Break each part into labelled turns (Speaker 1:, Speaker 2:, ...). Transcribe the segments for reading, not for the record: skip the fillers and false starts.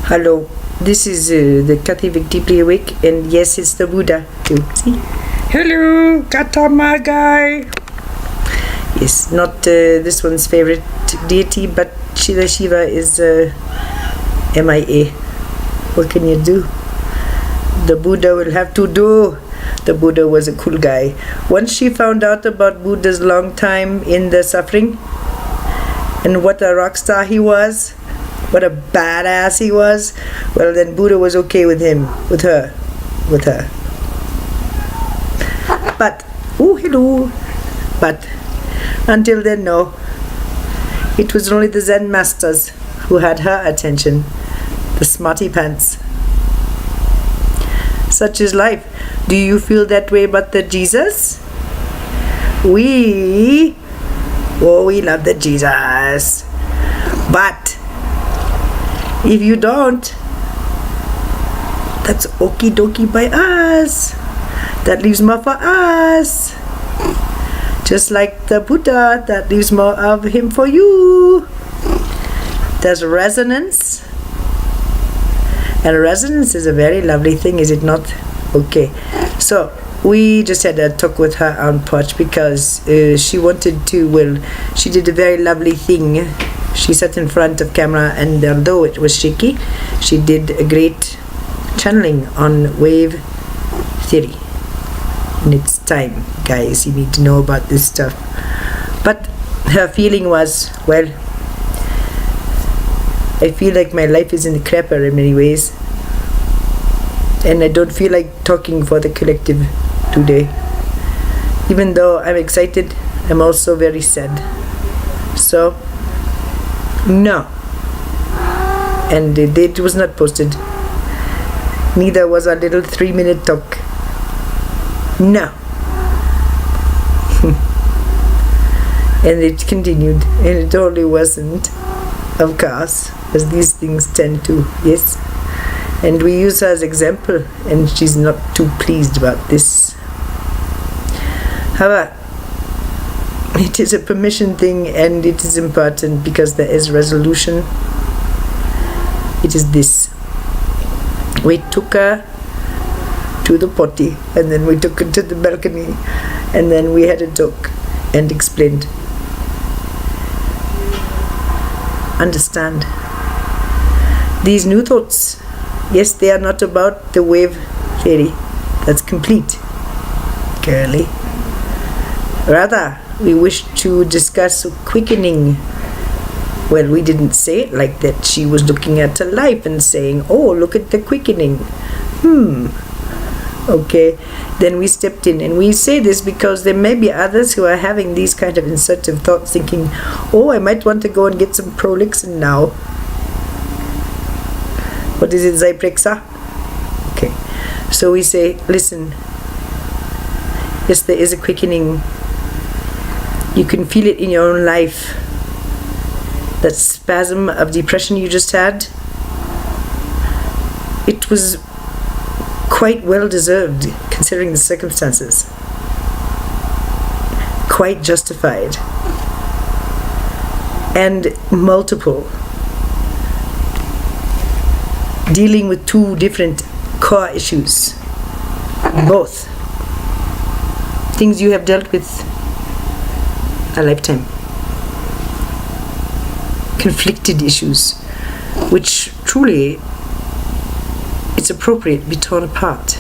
Speaker 1: Hello, this is the Kathy Deeply Awake, and yes, it's the Buddha too. See? Hello, Gautama guy. Yes, not this one's favorite deity, but Shiva is MIA. What can you do? The Buddha will have to do. The Buddha was a cool guy. Once she found out about Buddha's long time in the suffering and what a rock star he was, what a badass he was, well, then Buddha was okay with him, with her. But, oh, hello. But, until then, no. It was only the Zen masters who had her attention, the smarty pants. Such is life. Do you feel that way about the Jesus? We love the Jesus. But if you don't, that's okie dokie by us. That leaves more for us. Just like the Buddha, that leaves more of him for you. There's resonance. And resonance is a very lovely thing, is it not? Okay. So we just had a talk with her on porch because she wanted to, well, she did a very lovely thing. She sat in front of camera, and although it was shaky, she did a great channeling on wave theory. And it's time, guys, you need to know about this stuff. But her feeling was, well, I feel like my life is in the crapper in many ways, and I don't feel like talking for the collective today. Even though I'm excited, I'm also very sad. So, no. And it was not posted. Neither was our little 3-minute talk. No. And it continued, and it totally wasn't, of course, as these things tend to, yes. And we use her as example, and she's not too pleased about this. However, it is a permission thing, and it is important because there is resolution. It is this. We took her to the potty, and then we took her to the balcony, and then we had a talk and explained. Understand. These new thoughts, yes, they are not about the wave theory. That's complete, girly. Rather, we wish to discuss quickening. Well, we didn't say it like that. She was looking at her life and saying, oh, look at the quickening. Okay, then we stepped in, and we say this because there may be others who are having these kind of insertive thoughts, thinking, oh, I might want to go and get some prolixin now. What is it, Zyprexa? Okay, so we say, listen, yes, there is a quickening. You can feel it in your own life. That spasm of depression you just had, it was quite well deserved considering the circumstances. Quite justified. And multiple. Dealing with two different core issues. Both. Things you have dealt with a lifetime. Conflicted issues, which truly it's appropriate be torn apart.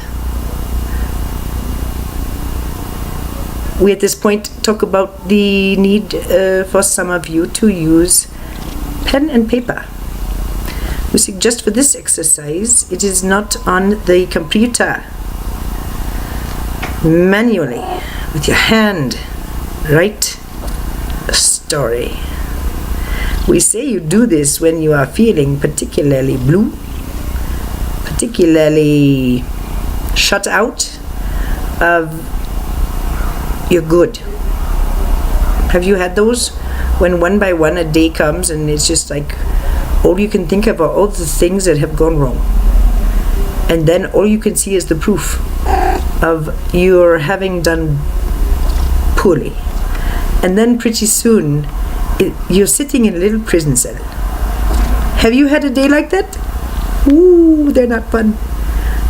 Speaker 1: We at this point talk about the need for some of you to use pen and paper. We suggest for this exercise it is not on the computer. Manually, with your hand, write a story. We say you do this when you are feeling particularly blue, particularly shut out of your good. Have you had those? When one by one a day comes and it's just like all you can think of are all the things that have gone wrong. And then all you can see is the proof of your having done poorly. And then pretty soon you're sitting in a little prison cell. Have you had a day like that? Ooh, they're not fun.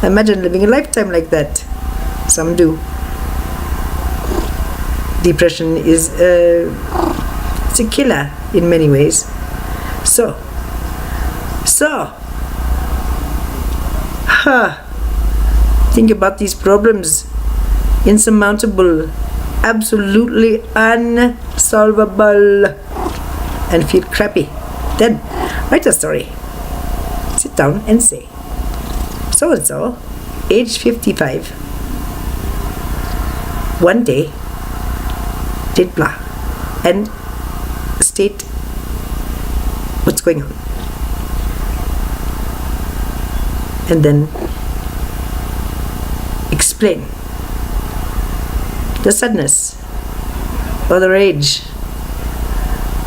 Speaker 1: Imagine living a lifetime like that. Some do. Depression is it's a killer in many ways. So, think about these problems. Insurmountable, absolutely unsolvable, and feel crappy. Then write a story. Sit down and say, so and so, age 55, one day did blah, and state what's going on, and then explain the sadness or the rage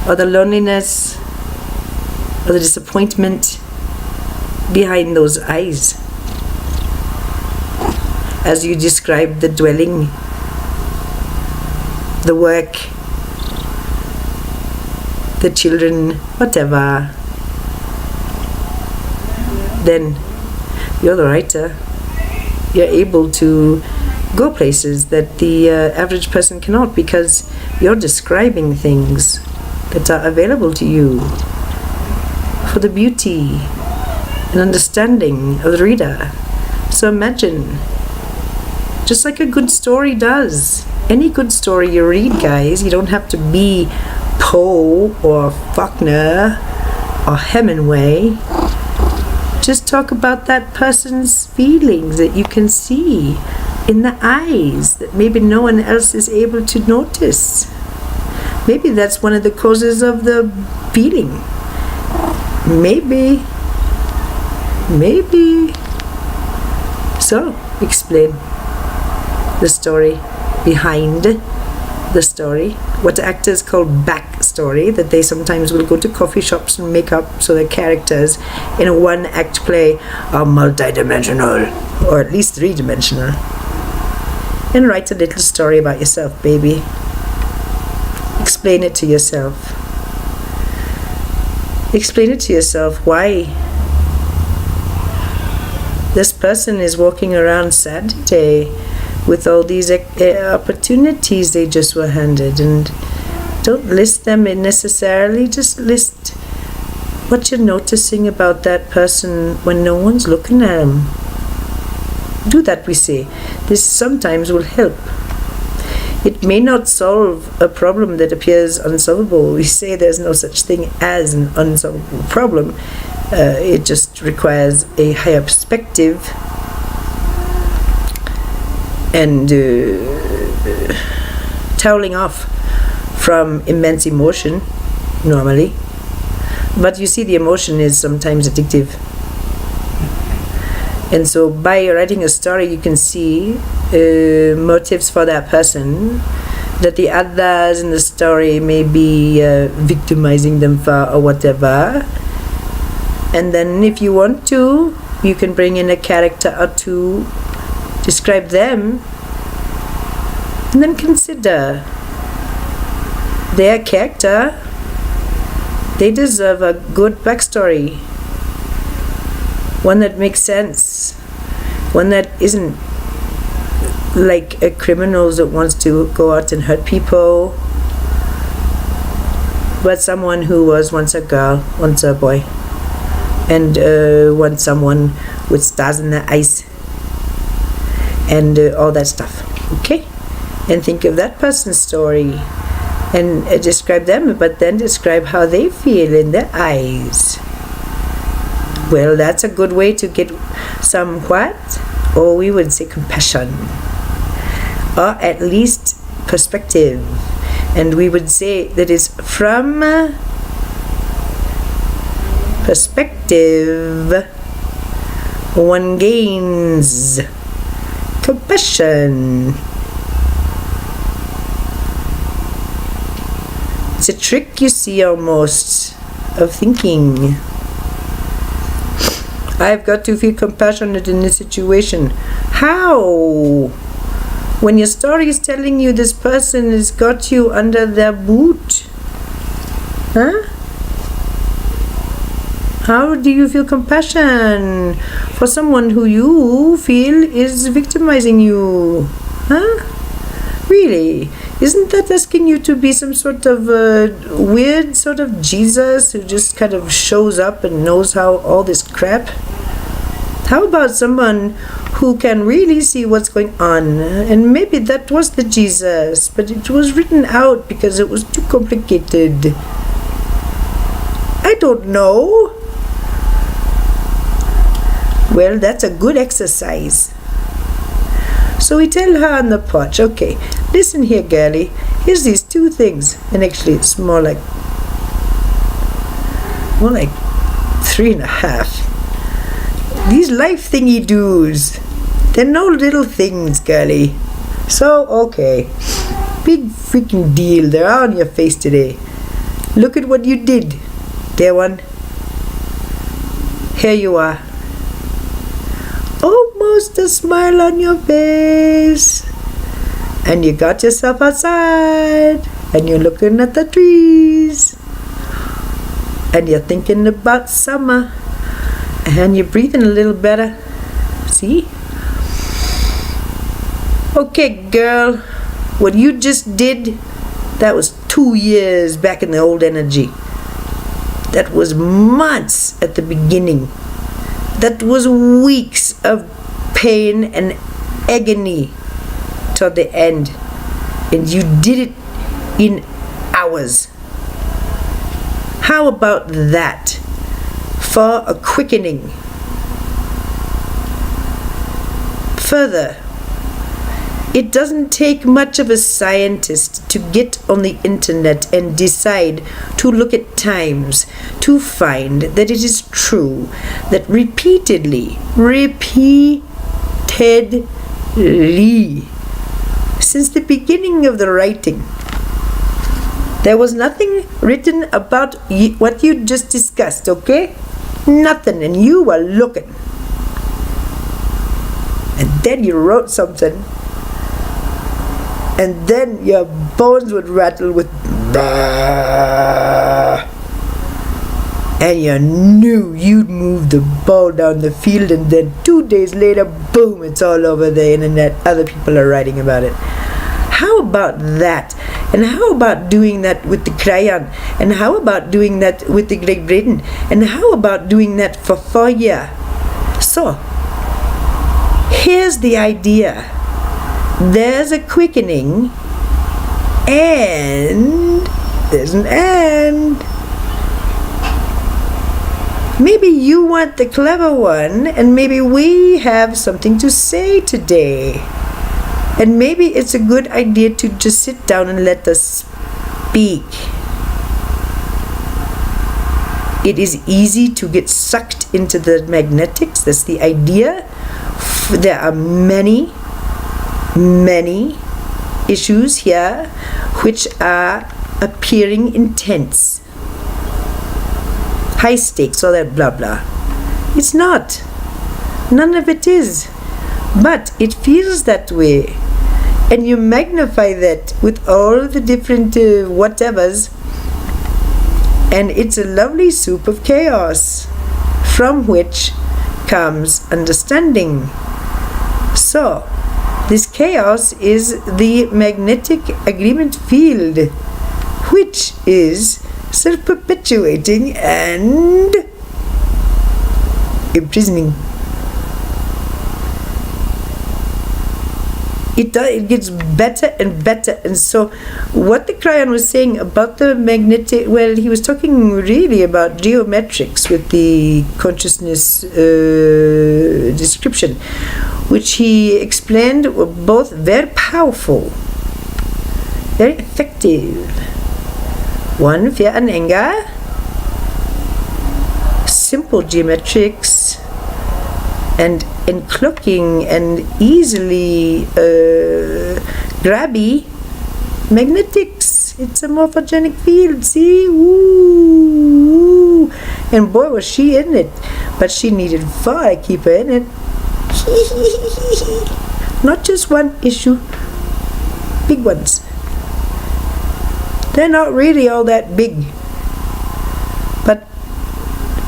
Speaker 1: or the loneliness or the disappointment behind those eyes as you describe the dwelling, the work, the children, whatever. Then you're the writer. You're able to go places that the average person cannot, because you're describing things that are available to you for the beauty and understanding of the reader. So imagine, just like a good story does. Any good story you read, guys, you don't have to be Poe or Faulkner or Hemingway. Just talk about that person's feelings that you can see in the eyes that maybe no one else is able to notice. Maybe that's one of the causes of the feeling. Maybe. So, explain the story behind the story, what actors call backstory, that they sometimes will go to coffee shops and make up so their characters in a one-act play are multidimensional, or at least three-dimensional. And write a little story about yourself, baby. Explain it to yourself. Explain it to yourself why this person is walking around sad today with all these opportunities they just were handed, and don't list them necessarily, just list what you're noticing about that person when no one's looking at them. Do that, we say. This sometimes will help. It may not solve a problem that appears unsolvable. We say there's no such thing as an unsolvable problem. It just requires a higher perspective and toweling off from immense emotion, normally. But you see, the emotion is sometimes addictive. And so by writing a story, you can see motives for that person that the others in the story may be victimizing them for, or whatever. And then if you want to, you can bring in a character or two, describe them, and then consider their character. They deserve a good backstory, one that makes sense, one that isn't like a criminal that wants to go out and hurt people, but someone who was once a girl, once a boy, and once someone with stars in their eyes, and all that stuff. Okay? And think of that person's story and describe them, but then describe how they feel in their eyes. Well, that's a good way to get some what? Or we would say compassion, or at least perspective. And we would say that is from perspective one gains compassion. It's a trick, you see, almost, of thinking. I've got to feel compassionate in this situation. How? When your story is telling you this person has got you under their boot. Huh? How do you feel compassion for someone who you feel is victimizing you? Huh? Really? Isn't that asking you to be some sort of weird sort of Jesus who just kind of shows up and knows how all this crap? How about someone who can really see what's going on? And maybe that was the Jesus, but it was written out because it was too complicated. I don't know. Well, that's a good exercise. So we tell her on the porch, okay, listen here, girlie, here's these two things. And actually it's more like 3.5. These life thingy-doos, they're no little things, girlie. So, okay, big freaking deal, they're on your face today. Look at what you did, dear one. Here you are. Almost a smile on your face, and you got yourself outside, and you're looking at the trees, and you're thinking about summer, and you're breathing a little better. See? Okay, girl, what you just did, that was 2 years back in the old energy. That was months at the beginning. That was weeks of pain and agony till the end. And you did it in hours. How about that for a quickening? Further, it doesn't take much of a scientist to get on the internet and decide to look at times to find that it is true that repeatedly, since the beginning of the writing, there was nothing written about what you just discussed, okay? Nothing, and you were looking. And then you wrote something, and then your bones would rattle with bah, and you knew you'd move the ball down the field, and then 2 days later, boom, it's all over the internet. Other people are writing about it. How about that? And how about doing that with the crayon? And how about doing that with the Great Britain? And how about doing that for 4 years? So, here's the idea. There's a quickening, and there's an end. Maybe you want the clever one, and maybe we have something to say today. And maybe it's a good idea to just sit down and let us speak. It is easy to get sucked into the magnetics. That's the idea. There are many issues here which are appearing intense, high stakes, all that blah blah. It's not. None of it is. But it feels that way, and you magnify that with all the different whatevers, and it's a lovely soup of chaos from which comes understanding. So this chaos is the magnetic agreement field, which is self-perpetuating and imprisoning. It gets better and better. And so what the Crayon was saying about the magnetic, well, he was talking really about geometrics with the consciousness description, which he explained were both very powerful, very effective. One, fear and anger, simple geometrics, and cloaking and easily grabby magnetics. It's a morphogenic field, see? Woo! And boy, was she in it. But she needed 4 to keep her in it. Not just one issue, big ones. They're not really all that big, but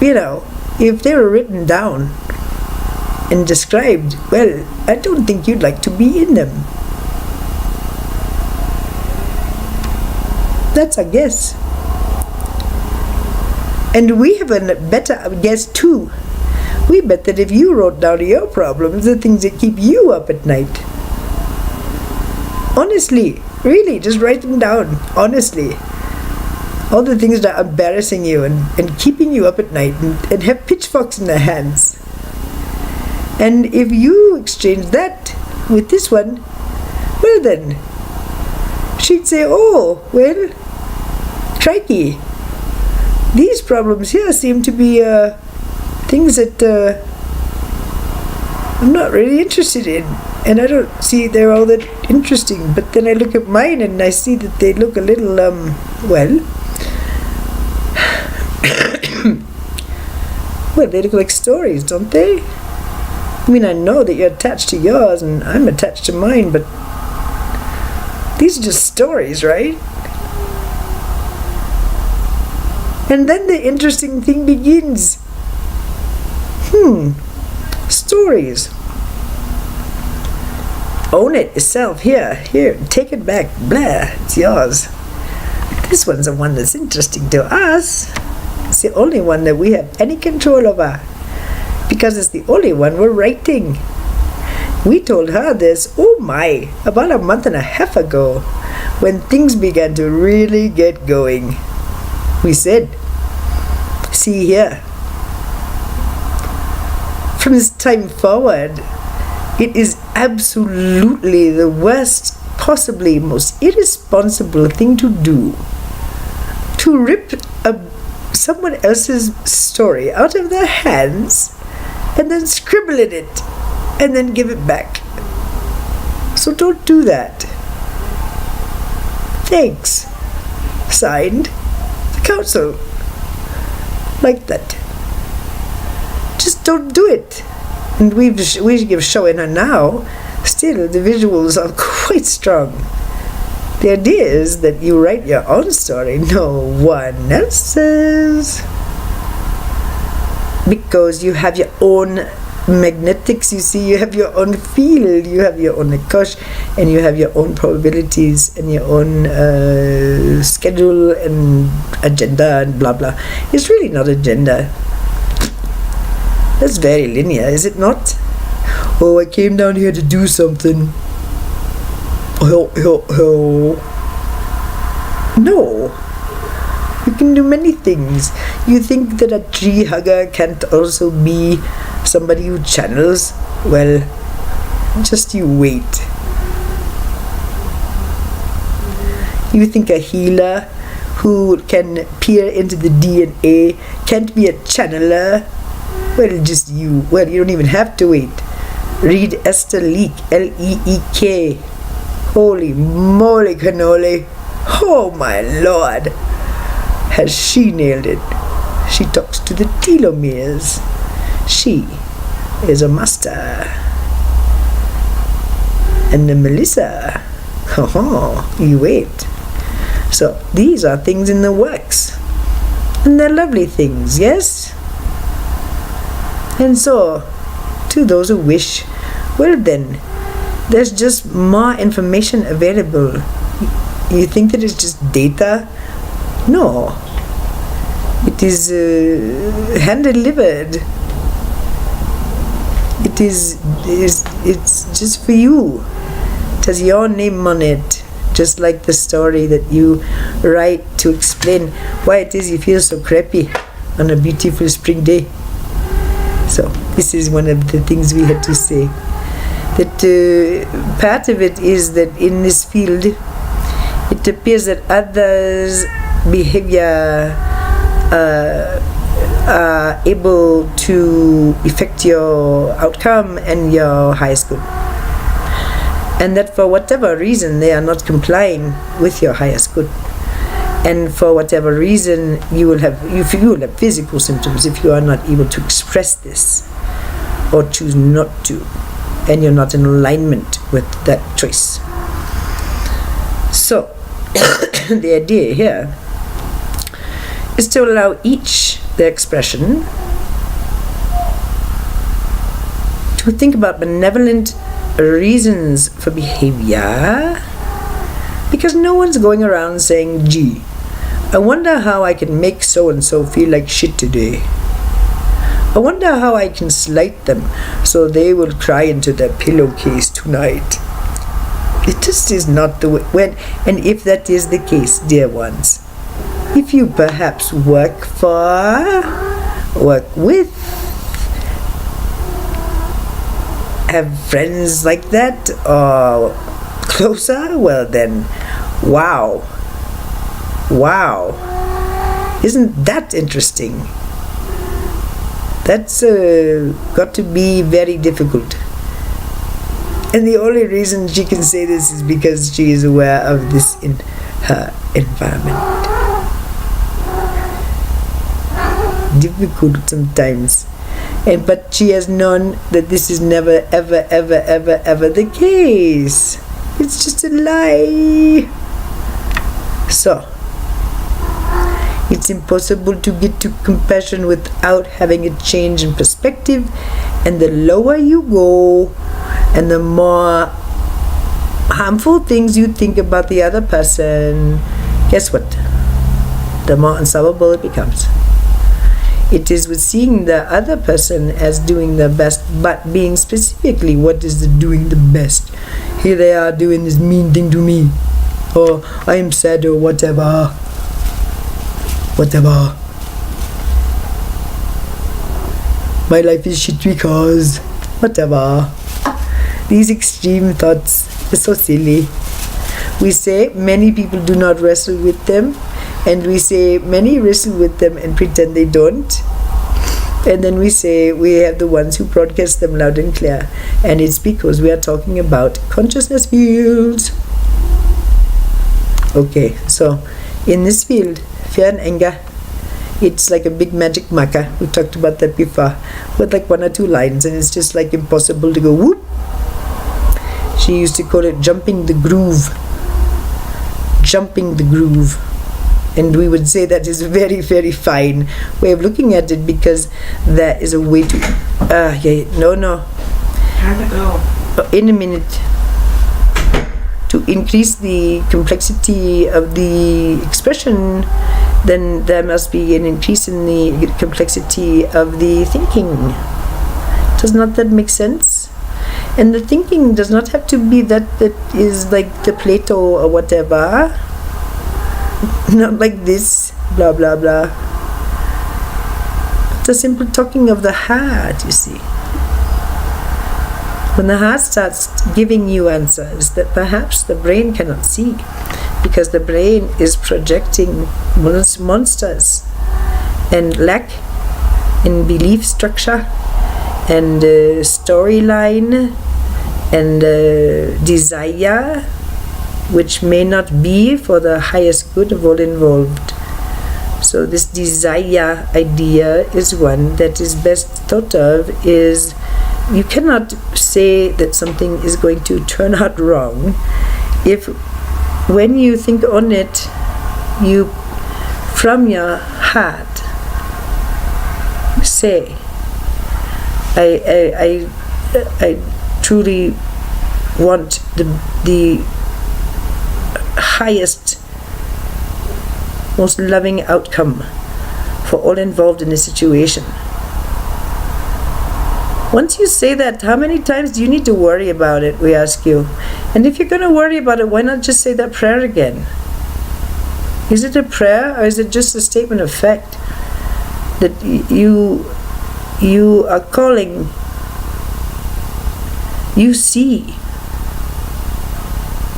Speaker 1: if they were written down and described, well, I don't think you'd like to be in them. That's a guess. And we have a better guess too. We bet that if you wrote down your problems, the things that keep you up at night, honestly, really, just write them down, honestly. All the things that are embarrassing you and keeping you up at night and have pitchforks in their hands. And if you exchange that with this one, well then, she'd say, oh, well, crikey, these problems here seem to be things that I'm not really interested in, and I don't see they're all that interesting. But then I look at mine and I see that they look a little, well, they look like stories, don't they? I mean, I know that you're attached to yours and I'm attached to mine, but these are just stories, right? And then the interesting thing begins. Stories. Own it yourself. Here, take it back. Blah, it's yours. This one's the one that's interesting to us. It's the only one that we have any control over, because it's the only one we're writing. We told her this, about a month and a half ago, when things began to really get going. We said, see here, from this time forward, it is absolutely the worst, possibly most irresponsible thing to do, to rip someone else's story out of their hands and then scribble in it and then give it back. So don't do that. Thanks. Signed, the council. Like that. Just don't do it. And we've showing her now. Still, the visuals are quite strong. The idea is that you write your own story, no one else's. Because you have your own magnetics, you see, you have your own field, you have your own Nikosh, and you have your own probabilities and your own schedule and agenda and blah blah. It's really not agenda. That's very linear, is it not? Oh, I came down here to do something. No. You can do many things. You think that a tree hugger can't also be somebody who channels? Well, just you wait. You think a healer who can peer into the DNA can't be a channeler? Well, just you. Well, you don't even have to wait. Read Esther Leek, L-E-E-K. Holy moly cannoli. Oh my lord. Has she nailed it? She talks to the telomeres. She is a master. And the Melissa. You wait. So these are things in the works. And they're lovely things, yes? And so, to those who wish, well then, there's just more information available. You think that it's just data? No. It is hand-delivered. It's just for you. It has your name on it. Just like the story that you write to explain why it is you feel so crappy on a beautiful spring day. So this is one of the things we had to say. That part of it is that in this field, it appears that others' behavior are able to affect your outcome and your highest good. And that for whatever reason they are not complying with your highest good. And for whatever reason you will have physical symptoms if you are not able to express this or choose not to, and you're not in alignment with that choice. So the idea here is to allow each the expression, to think about benevolent reasons for behavior, because no one's going around saying, gee, I wonder how I can make so and so feel like shit today. I wonder how I can slight them so they will cry into their pillowcase tonight. It just is not the way. And if that is the case, dear ones, if you perhaps work with, have friends like that, or closer, well then, wow, isn't that interesting? That's got to be very difficult. And the only reason she can say this is because she is aware of this in her environment. Difficult sometimes. But she has known that this is never, ever, ever, ever, ever the case. It's just a lie. So, it's impossible to get to compassion without having a change in perspective. And the lower you go, and the more harmful things you think about the other person, guess what? The more unsolvable it becomes. It is with seeing the other person as doing their best, but being specifically what is the doing the best. Here they are doing this mean thing to me, or I am sad, or whatever. My life is shit because whatever. These extreme thoughts are so silly. We say many people do not wrestle with them, and we say many wrestle with them and pretend they don't. And then we say we have the ones who broadcast them loud and clear, and it's because we are talking about consciousness fields. Okay, so in this field, fear and anger, it's like a big magic marker. We talked about that before, with like 1 or 2 lines, and it's just like impossible to go whoop. She used to call it jumping the groove. And we would say that is a very, very fine way of looking at it, because that is a way to no.
Speaker 2: How'd it go?
Speaker 1: In a minute. To increase the complexity of the expression, then there must be an increase in the complexity of the thinking. Does not that make sense? And the thinking does not have to be that is like the Plato or whatever. Not like this, blah blah blah. It's a simple talking of the heart, you see. When the heart starts giving you answers that perhaps the brain cannot see, because the brain is projecting monsters and lack in belief structure and storyline and desire, which may not be for the highest good of all involved. So this desire idea is one that is best thought of. Is you cannot say that something is going to turn out wrong if when you think on it, you from your heart say, I truly want the highest, most loving outcome for all involved in the situation. Once you say that, how many times do you need to worry about it, we ask you? And if you're going to worry about it, why not just say that prayer again? Is it a prayer, or is it just a statement of fact that you are calling, you see,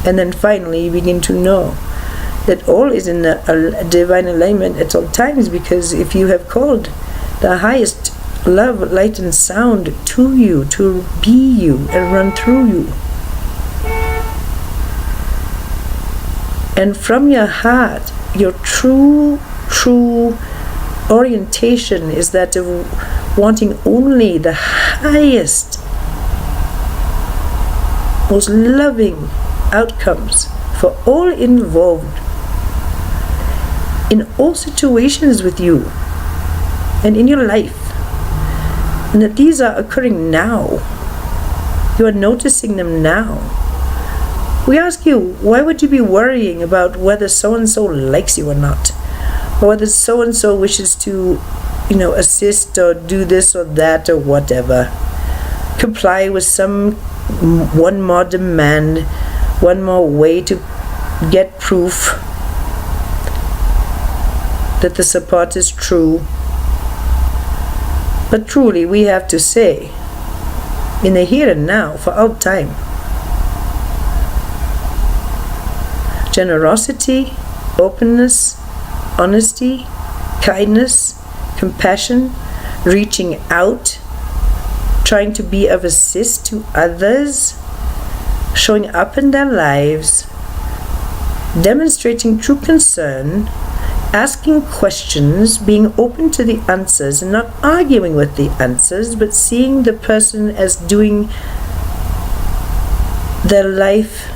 Speaker 1: and then finally you begin to know that all is in a divine alignment at all times, because if you have called the highest love, light and sound to you, to be you and run through you, and from your heart, your true orientation is that of wanting only the highest, most loving outcomes for all involved in all situations with you. and in your life, and that these are occurring now. You are noticing them now. We ask you, why would you be worrying about whether so-and-so likes you or not? Or whether so-and-so wishes to, assist or do this or that or whatever. Comply with one more demand, one more way to get proof that the support is true. But truly, we have to say, in the here and now, for all time, generosity, openness, honesty, kindness, compassion, reaching out, trying to be of assist to others, showing up in their lives, demonstrating true concern, asking questions, being open to the answers, and not arguing with the answers, but seeing the person as doing their life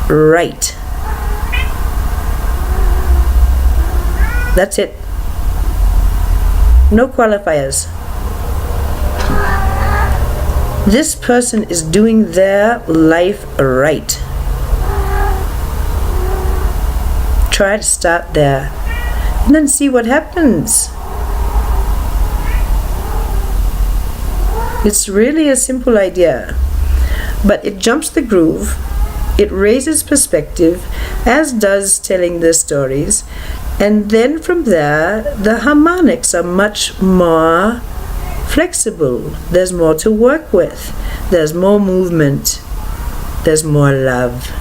Speaker 1: right. That's it. No qualifiers. This person is doing their life right. Try to start there and then see what happens. It's really a simple idea, but it jumps the groove, it raises perspective, as does telling the stories, and then from there the harmonics are much more flexible. There's more to work with, there's more movement, there's more love.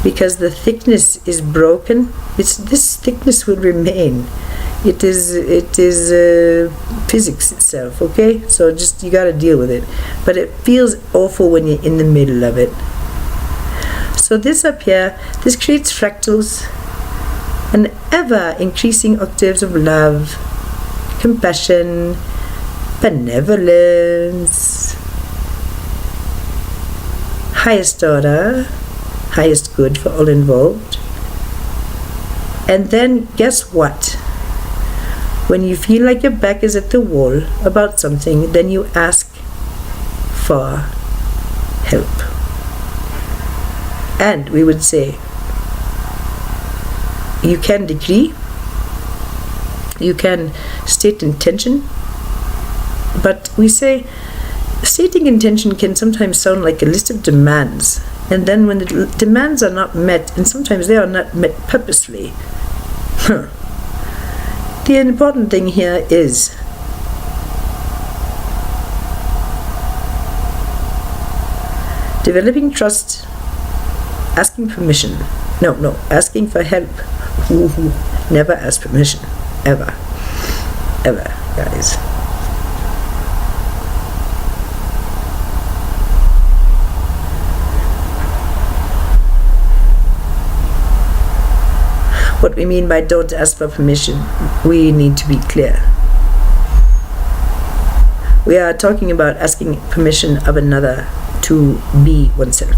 Speaker 1: Because the thickness is broken, this thickness will remain. It is physics itself, okay? So just, you gotta deal with it. But it feels awful when you're in the middle of it. So this up here, this creates fractals and ever increasing octaves of love, compassion, benevolence, highest order, highest good for all involved. And then guess what? When you feel like your back is at the wall about something, then you ask for help. And we would say, you can decree, you can state intention, but we say stating intention can sometimes sound like a list of demands. And then when the demands are not met, and sometimes they are not met purposely, the important thing here is developing trust, asking permission. No, asking for help. Never ask permission. Ever, guys. What we mean by don't ask for permission, we need to be clear. We are talking about asking permission of another to be oneself,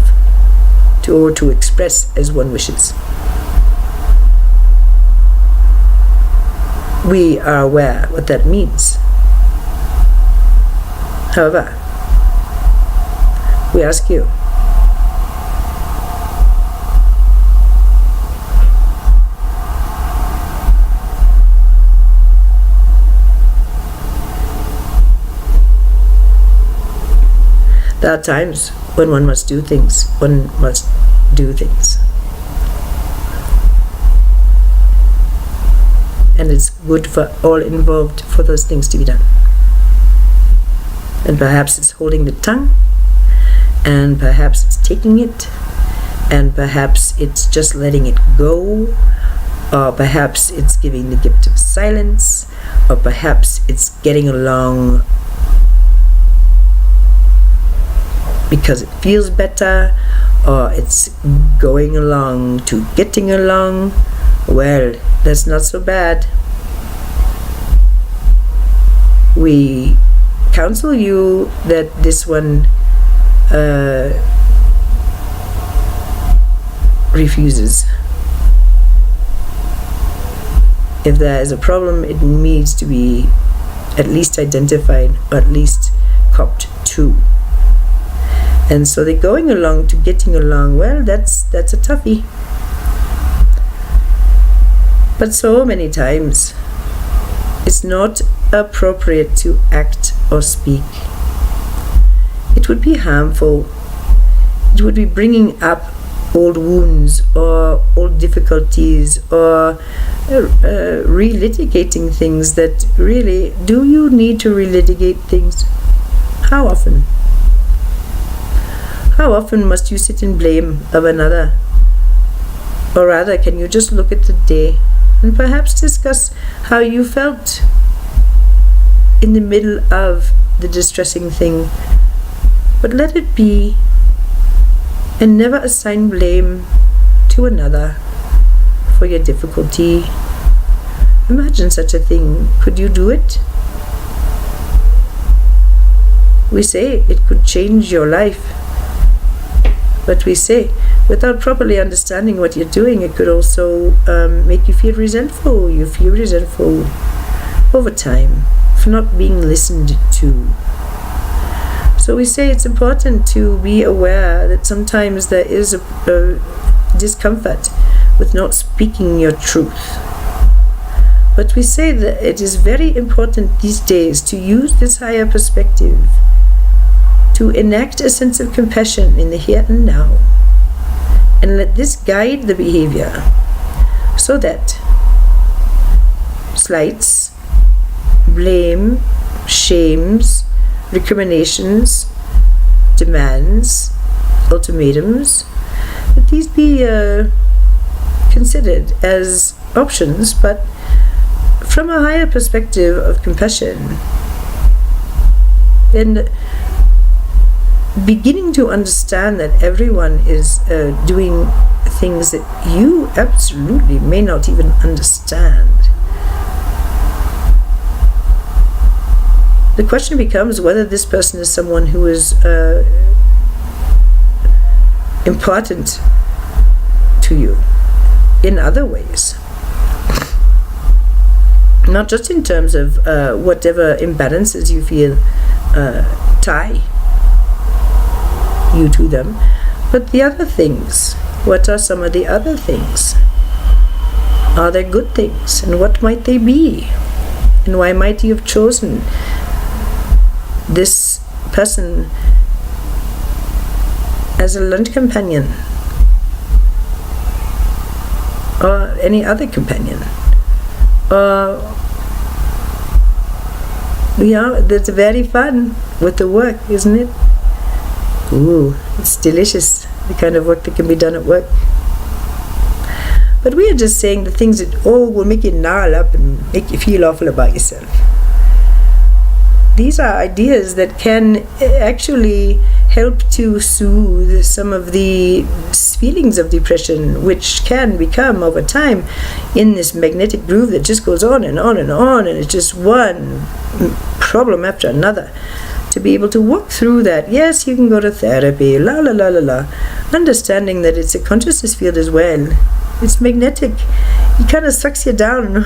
Speaker 1: or to express as one wishes. We are aware what that means. However, we ask you, there are times when one must do things. And it's good for all involved for those things to be done. And perhaps it's holding the tongue, and perhaps it's taking it, and perhaps it's just letting it go, or perhaps it's giving the gift of silence, or perhaps it's getting along because it feels better, or it's going along to getting along. Well, that's not so bad. We counsel you that this one refuses. If there is a problem, it needs to be at least identified, or at least copped to. And so they're going along to getting along. Well, that's a toughie. But so many times it's not appropriate to act or speak. It would be harmful. It would be bringing up old wounds or old difficulties, or relitigating things that really, do you need to relitigate things? How often? How often must you sit in blame of another? Or rather, can you just look at the day and perhaps discuss how you felt in the middle of the distressing thing? But let it be, and never assign blame to another for your difficulty. Imagine such a thing. Could you do it? We say it could change your life, but we say without properly understanding what you're doing, it could also make you feel resentful. You feel resentful over time for not being listened to. So we say it's important to be aware that sometimes there is a discomfort with not speaking your truth. But we say that it is very important these days to use this higher perspective to enact a sense of compassion in the here and now, and let this guide the behavior, so that slights, blame, shames, recriminations, demands, ultimatums, that these be considered as options, but from a higher perspective of compassion, and beginning to understand that everyone is doing things that you absolutely may not even understand. The question becomes whether this person is someone who is important to you in other ways. Not just in terms of whatever imbalances you feel tie you to them, but the other things. What are some of the other things? Are there good things? And what might they be? And why might you have chosen this person as a lunch companion, or any other companion? That's very fun with the work, isn't it? Ooh, it's delicious, the kind of work that can be done at work. But we are just saying the things that will make you gnarl up and make you feel awful about yourself. These are ideas that can actually help to soothe some of the feelings of depression, which can become over time in this magnetic groove that just goes on and on and on, and it's just one problem after another. To be able to walk through that, yes, you can go to therapy, la la la la la, understanding that it's a consciousness field as well. It's magnetic. It kind of sucks you down.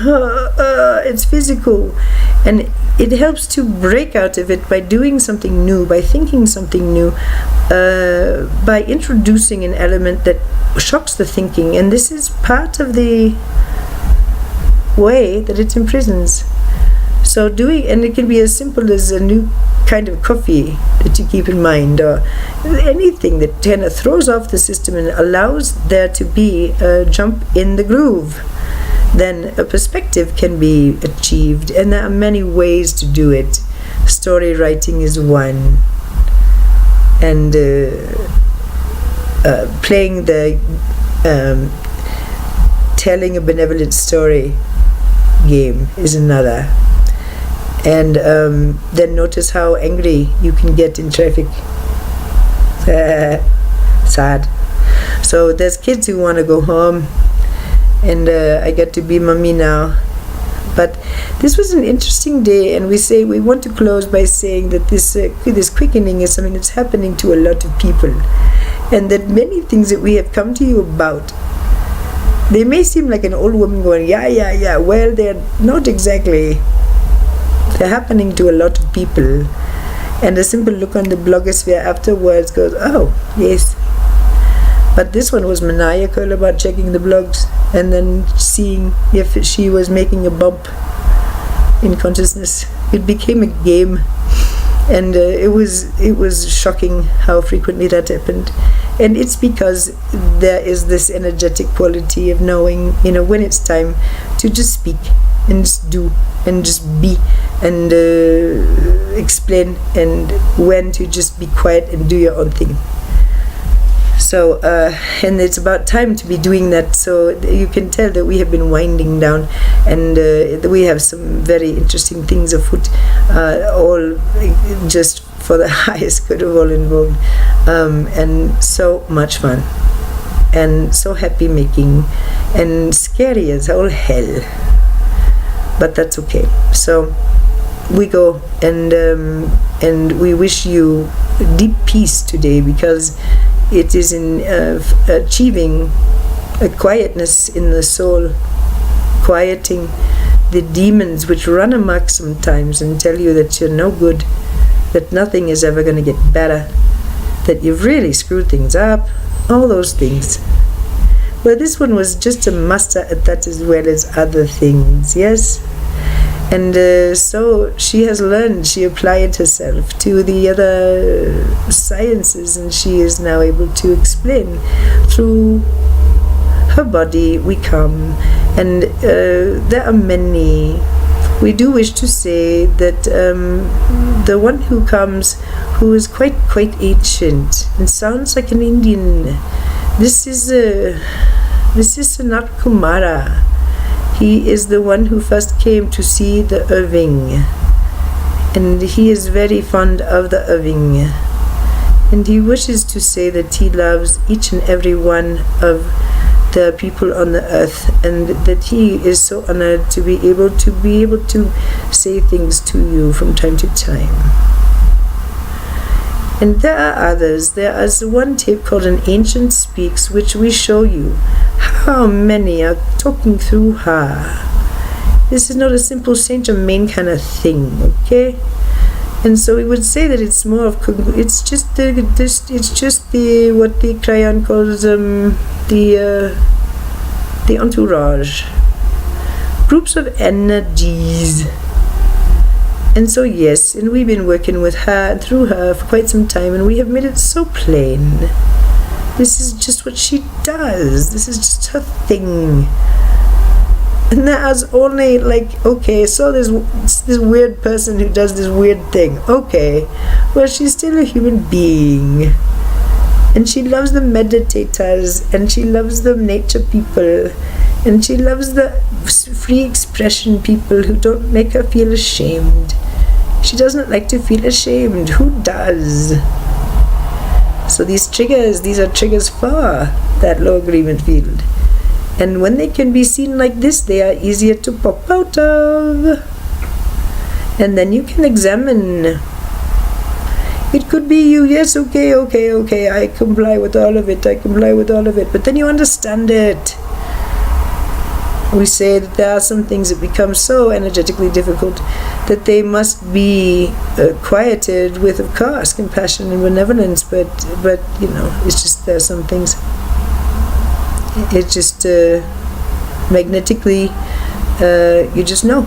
Speaker 1: It's physical. And it helps to break out of it by doing something new, by thinking something new, by introducing an element that shocks the thinking. And this is part of the way that it imprisons. So and it can be as simple as a new kind of coffee that you keep in mind, or anything that kind of throws off the system and allows there to be a jump in the groove. Then a perspective can be achieved, and there are many ways to do it. Story writing is one, and playing the telling a benevolent story game is another. And then notice how angry you can get in traffic. Sad. So there's kids who want to go home, and I get to be mommy now. But this was an interesting day, and we want to close by saying that this quickening is something that's happening to a lot of people, and that many things that we have come to you about They may seem like an old woman going, yeah. Well, they're not exactly. They're happening to a lot of people. And a simple look on the blogosphere afterwards goes, oh, yes. But this one was maniacal about checking the blogs and then seeing if she was making a bump in consciousness. It became a game, and it was shocking how frequently that happened. And it's because there is this energetic quality of knowing, when it's time to just speak and just do and just be and explain, and when to just be quiet and do your own thing. So, and it's about time to be doing that. So you can tell that we have been winding down, and we have some very interesting things afoot, all just for the highest good of all involved, and so much fun, and so happy making, and scary as all hell. But that's okay. So we go, and we wish you deep peace today, because it is in achieving a quietness in the soul, quieting the demons which run amok sometimes and tell you that you're no good, that nothing is ever going to get better, that you've really screwed things up, all those things. Well, this one was just a master at that as well as other things, yes? And so she has learned, she applied herself to the other sciences, and she is now able to explain through her body. We come, and there are many. We do wish to say that the one who comes, who is quite ancient and sounds like an Indian, this is Sanat Kumara. He is the one who first came to see the Irving, and he is very fond of the Irving, and he wishes to say that he loves each and every one of the people on the earth, and that he is so honored to be able to say things to you from time to time. And there are others. There is one tape called An Ancient Speaks, which we show you how many are talking through her. This is not a simple Saint Germain kind of thing, okay? And so we would say that it's more of it's just the what the crayon calls the entourage, groups of energies. And so yes, and we've been working with her and through her for quite some time, and we have made it so plain. This is just what she does. This is just her thing. And there's only okay, so there's this weird person who does this weird thing. Okay, well, she's still a human being. And she loves the meditators, and she loves the nature people, and she loves the free expression people who don't make her feel ashamed. She doesn't like to feel ashamed. Who does? So these are triggers for that low agreement field. And when they can be seen like this, they are easier to pop out of. And then you can examine. It could be you, yes, okay, I comply with all of it, but then you understand it. We say that there are some things that become so energetically difficult that they must be quieted with, of course, compassion and benevolence, but it's just there are some things. It's just magnetically, you just know.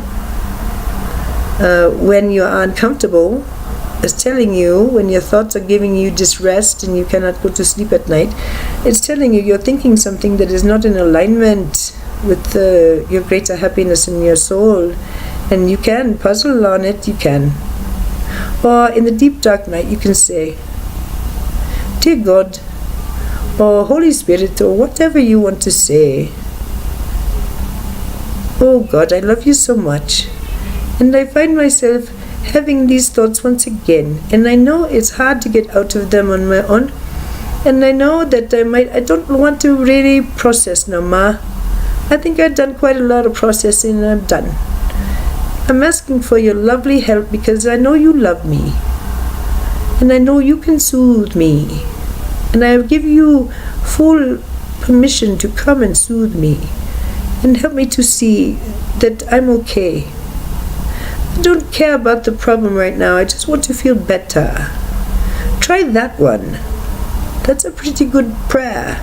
Speaker 1: When you are uncomfortable, it's telling you, when your thoughts are giving you distress and you cannot go to sleep at night, it's telling you you're thinking something that is not in alignment with your greater happiness in your soul, and you can puzzle on it, you can. Or in the deep dark night you can say, Dear God, or Holy Spirit, or whatever you want to say, oh God, I love you so much, and I find myself having these thoughts once again, and I know it's hard to get out of them on my own, and I know that I don't want to really process now, Ma. I think I've done quite a lot of processing, and I'm done. I'm asking for your lovely help, because I know you love me, and I know you can soothe me, and I give you full permission to come and soothe me and help me to see that I'm okay. I don't care about the problem right now. I just want to feel better. Try that one. That's a pretty good prayer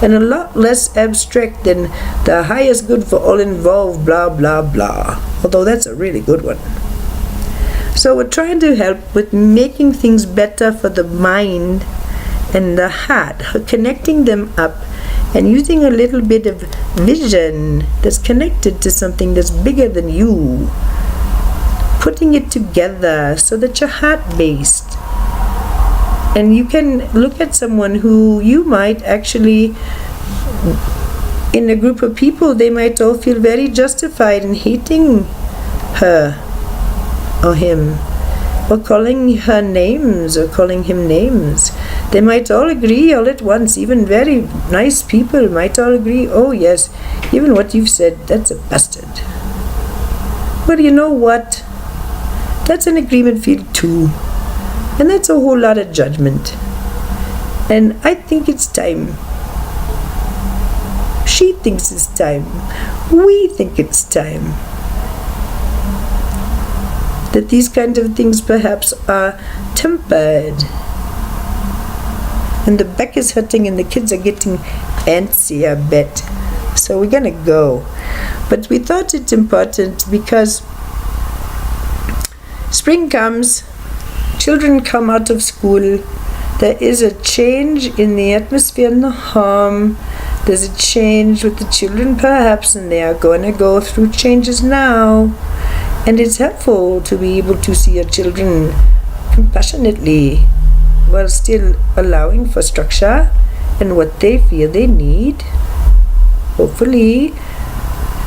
Speaker 1: and a lot less abstract than the highest good for all involved, blah, blah, blah. Although that's a really good one. So we're trying to help with making things better for the mind and the heart, connecting them up and using a little bit of vision that's connected to something that's bigger than you. Putting it together so that you're heart-based. And you can look at someone who you might actually, in a group of people, they might all feel very justified in hating her or him, or calling her names or calling him names. They might all agree all at once, even very nice people might all agree, oh yes, even what you've said, that's a bastard. Well, you know what? That's an agreement field too. And that's a whole lot of judgment. And I think it's time. She thinks it's time. We think it's time. That these kind of things perhaps are tempered. And the back is hurting and the kids are getting antsy, I bet. So we're gonna go. But we thought it's important because spring comes, children come out of school, there is a change in the atmosphere in the home, there's a change with the children perhaps, and they are going to go through changes now. And it's helpful to be able to see your children compassionately while still allowing for structure and what they feel they need. Hopefully,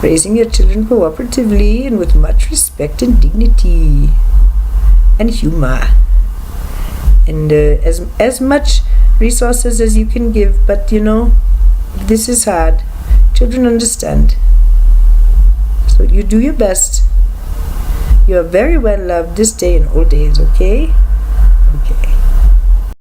Speaker 1: raising your children cooperatively and with much respect and dignity and humor. And as much resources as you can give, but you know, this is hard. Children understand. So you do your best. You are very well loved this day and all days, okay? Okay.